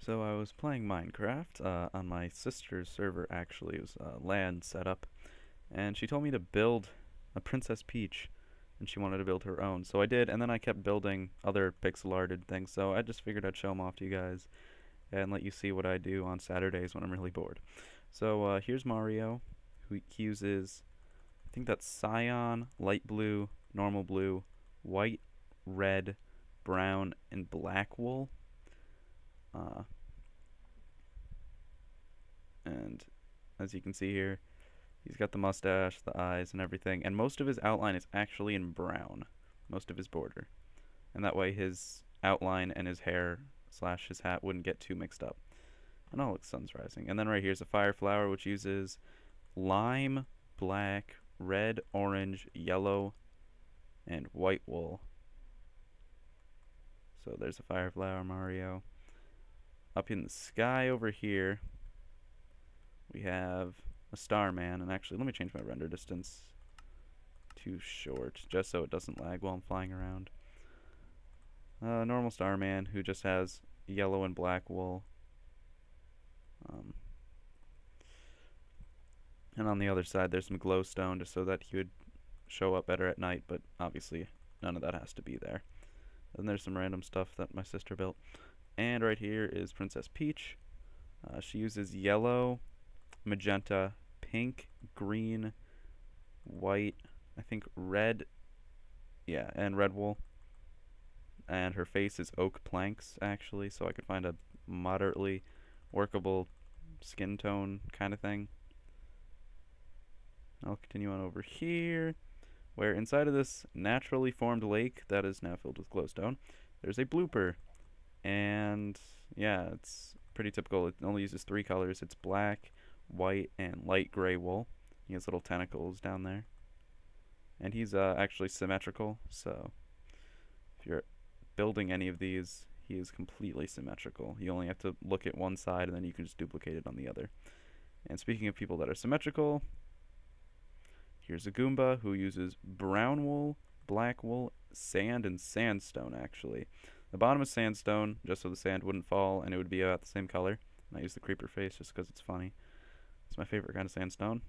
So I was playing Minecraft on my sister's server. Actually, it was a LAN setup, and she told me to build a Princess Peach, and she wanted to build her own. So I did, and then I kept building other pixel arted things. So I just figured I'd show them off to you guys and let you see what I do on Saturdays when I'm really bored. So here's Mario, who he uses, I think that's cyan, light blue, normal blue, white, red, brown, and black wool. Uh, and as you can see here, he's got the mustache, the eyes, and everything, and most of his outline is actually in brown, most of his border, and that way his outline and his hair slash his hat wouldn't get too mixed up. And oh, look, sun's rising. And then right here's a fire flower, which uses lime, black, red, orange, yellow, and white wool. So there's a fire flower, Mario. Up in the sky over here, we have a Starman, and actually, let me change my render distance to short, just so it doesn't lag while I'm flying around. Normal Starman, who just has yellow and black wool. And on the other side, there's some glowstone, just so that he would show up better at night, but obviously, none of that has to be there. And there's some random stuff that my sister built. And right here is Princess Peach. She uses yellow, magenta, pink, green, white, I think red, yeah, and red wool. And her face is oak planks, actually, so I could find a moderately workable skin tone kind of thing. I'll continue on over here, where inside of this naturally formed lake that is now filled with glowstone, there's a blooper. And yeah, it's pretty typical. It only uses 3 colors. It's black, white, and light gray wool. He has little tentacles down there. And he's actually symmetrical, so if you're building any of these, he is completely symmetrical. You only have to look at one side, and then you can just duplicate it on the other. And speaking of people that are symmetrical, here's a Goomba who uses brown wool, black wool, sand, and sandstone, actually. The bottom is sandstone, just so the sand wouldn't fall, and it would be about the same color. And I use the creeper face just because it's funny. It's my favorite kind of sandstone.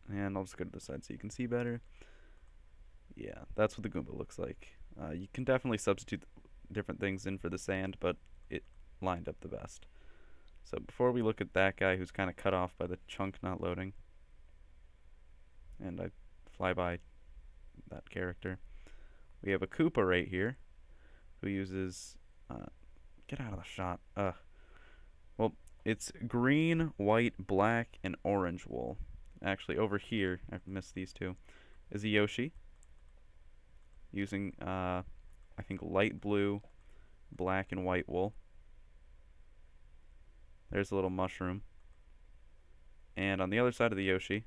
And I'll just go to the side so you can see better. Yeah, that's what the Goomba looks like. You can definitely substitute different things in for the sand, but it lined up the best. So before we look at that guy who's kind of cut off by the chunk not loading, and I fly by that character, we have a Koopa right here who uses get out of the shot. Well, it's green, white, black, and orange wool. Actually, over here, I've missed these two, is a Yoshi using I think light blue, black, and white wool. There's a little mushroom. And on the other side of the Yoshi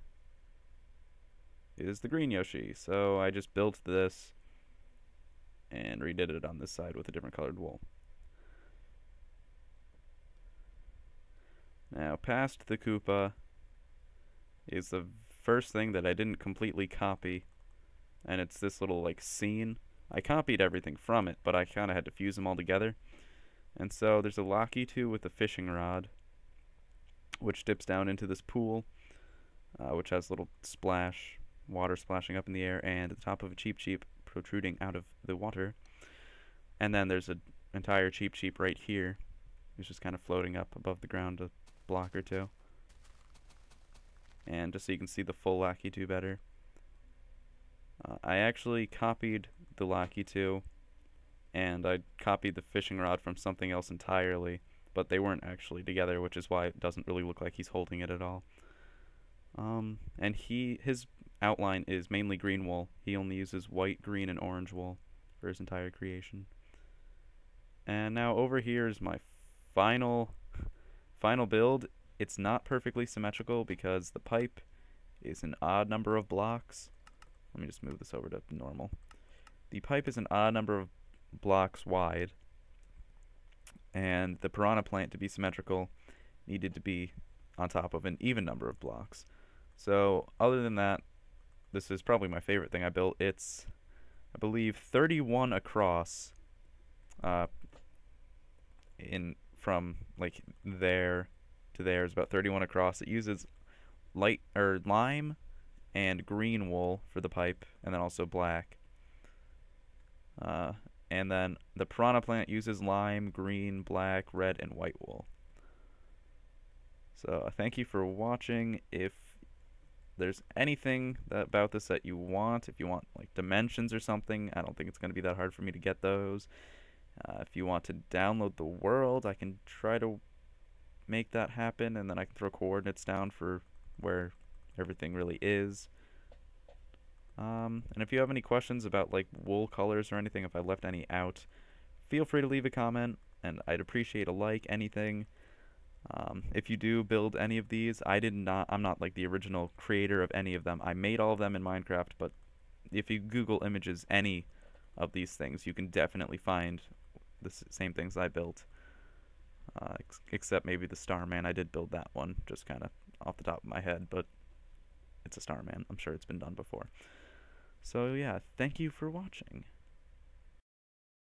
is the green Yoshi. So I just built this and redid it on this side with a different colored wool. Now, past the Koopa is the first thing that I didn't completely copy, and it's this little like scene. I copied everything from it, but I kind of had to fuse them all together. And so there's a Lakitu with a fishing rod, which dips down into this pool, which has a little splash, water splashing up in the air, and the top of a Cheep Cheep protruding out of the water. And then there's an entire Cheep Cheep right here, who's just kind of floating up above the ground a block or two. And just so you can see the full Lakitu better, I actually copied the Lakitu, and I copied the fishing rod from something else entirely, but they weren't actually together, which is why it doesn't really look like he's holding it at all. And his outline is mainly green wool. He only uses white, green, and orange wool for his entire creation. And now over here is my final build. It's not perfectly symmetrical because the pipe is an odd number of blocks. Let me just move this over to normal. The pipe is an odd number of blocks wide, and the piranha plant, to be symmetrical, needed to be on top of an even number of blocks. So other than that, this is probably my favorite thing I built. It's, I believe, 31 across in from like there to there is about 31 across. It uses lime and green wool for the pipe, and then also black. And then the piranha plant uses lime, green, black, red, and white wool. So thank you for watching. If there's anything about this that you want, if you want like dimensions or something, I don't think it's going to be that hard for me to get those. If you want to download the world, I can try to make that happen, and then I can throw coordinates down for where everything really is. And if you have any questions about like wool colors or anything, if I left any out, feel free to leave a comment, and I'd appreciate a like, anything. If you do build any of these, I'm not like the original creator of any of them. I made all of them in Minecraft, but if you Google images any of these things, you can definitely find the same things I built. Except maybe the Starman. I did build that one, just kind of off the top of my head, but it's a Starman. I'm sure it's been done before. So yeah, thank you for watching.